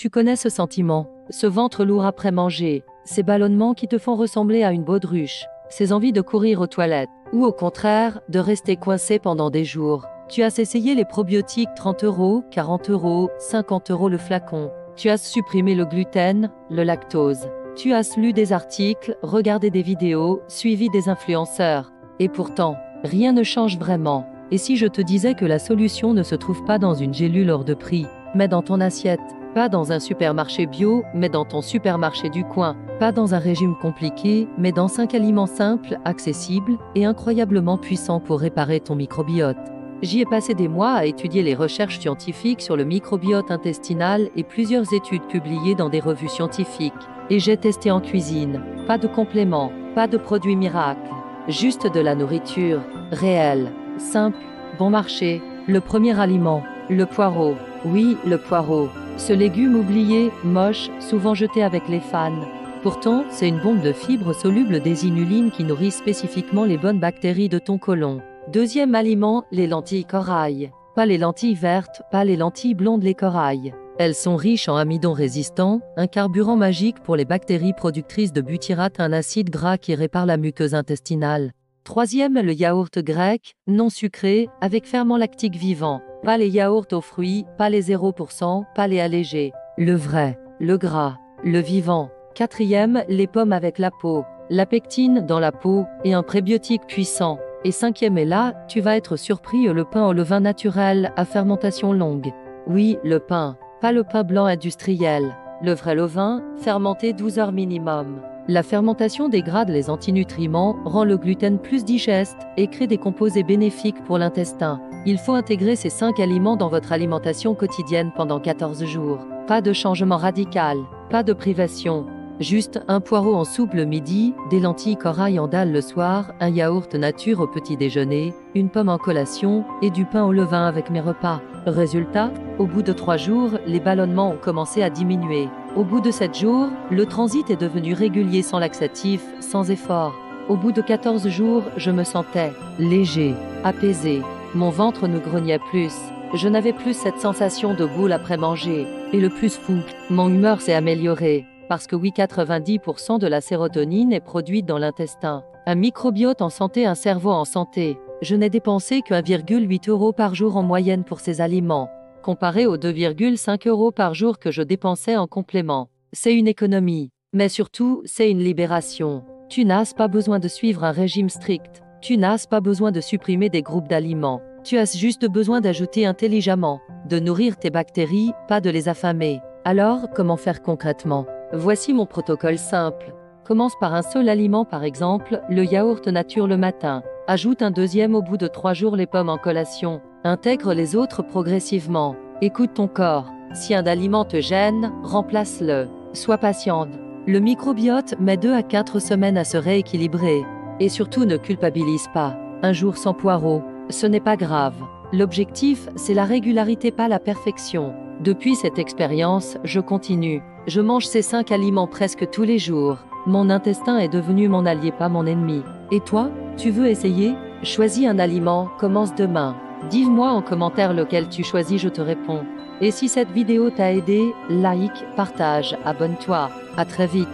Tu connais ce sentiment, ce ventre lourd après manger, ces ballonnements qui te font ressembler à une baudruche, ces envies de courir aux toilettes, ou au contraire, de rester coincé pendant des jours. Tu as essayé les probiotiques 30 €, 40 €, 50 € le flacon. Tu as supprimé le gluten, le lactose. Tu as lu des articles, regardé des vidéos, suivi des influenceurs. Et pourtant, rien ne change vraiment. Et si je te disais que la solution ne se trouve pas dans une gélule hors de prix, mais dans ton assiette, pas dans un supermarché bio, mais dans ton supermarché du coin, pas dans un régime compliqué, mais dans 5 aliments simples, accessibles et incroyablement puissants pour réparer ton microbiote. J'y ai passé des mois à étudier les recherches scientifiques sur le microbiote intestinal et plusieurs études publiées dans des revues scientifiques. Et j'ai testé en cuisine. Pas de compléments, pas de produits miracles. Juste de la nourriture, réelle, simple, bon marché. Le premier aliment, le poireau. Oui, le poireau. Ce légume oublié, moche, souvent jeté avec les fans. Pourtant, c'est une bombe de fibres solubles des inulines qui nourrissent spécifiquement les bonnes bactéries de ton côlon. Deuxième aliment, les lentilles corail. Pas les lentilles vertes, pas les lentilles blondes, les corail. Elles sont riches en amidon résistant, un carburant magique pour les bactéries productrices de butyrate, un acide gras qui répare la muqueuse intestinale. Troisième, le yaourt grec, non sucré, avec ferment lactique vivant. Pas les yaourts aux fruits, pas les 0%, pas les allégés. Le vrai, le gras, le vivant. Quatrième, les pommes avec la peau. La pectine dans la peau et un prébiotique puissant. Et cinquième, et là, tu vas être surpris, le pain au levain naturel à fermentation longue. Oui, le pain, pas le pain blanc industriel. Le vrai levain, fermenté 12 heures minimum. La fermentation dégrade les antinutriments, rend le gluten plus digeste et crée des composés bénéfiques pour l'intestin. Il faut intégrer ces 5 aliments dans votre alimentation quotidienne pendant 14 jours. Pas de changement radical, pas de privation. Juste un poireau en soupe le midi, des lentilles corail en dalle le soir, un yaourt nature au petit déjeuner, une pomme en collation et du pain au levain avec mes repas. Résultat, au bout de 3 jours, les ballonnements ont commencé à diminuer. Au bout de 7 jours, le transit est devenu régulier sans laxatif, sans effort. Au bout de 14 jours, je me sentais léger, apaisé. Mon ventre ne grognait plus. Je n'avais plus cette sensation de boule après manger. Et le plus fou, mon humeur s'est améliorée. Parce que oui, 90% de la sérotonine est produite dans l'intestin. Un microbiote en santé, un cerveau en santé. Je n'ai dépensé que 1,8 € par jour en moyenne pour ces aliments, comparé aux 2,5 € par jour que je dépensais en complément. C'est une économie, mais surtout, c'est une libération. Tu n'as pas besoin de suivre un régime strict. Tu n'as pas besoin de supprimer des groupes d'aliments. Tu as juste besoin d'ajouter intelligemment, de nourrir tes bactéries, pas de les affamer. Alors, comment faire concrètement ? Voici mon protocole simple. Commence par un seul aliment, par exemple, le yaourt nature le matin. Ajoute un deuxième au bout de 3 jours, les pommes en collation. Intègre les autres progressivement. Écoute ton corps. Si un aliment te gêne, remplace-le. Sois patiente. Le microbiote met 2 à 4 semaines à se rééquilibrer. Et surtout ne culpabilise pas. Un jour sans poireau, ce n'est pas grave. L'objectif, c'est la régularité, pas la perfection. Depuis cette expérience, je continue. Je mange ces 5 aliments presque tous les jours. Mon intestin est devenu mon allié, pas mon ennemi. Et toi, tu veux essayer ? Choisis un aliment, commence demain. Dis-moi en commentaire lequel tu choisis, je te réponds. Et si cette vidéo t'a aidé, like, partage, abonne-toi. À très vite.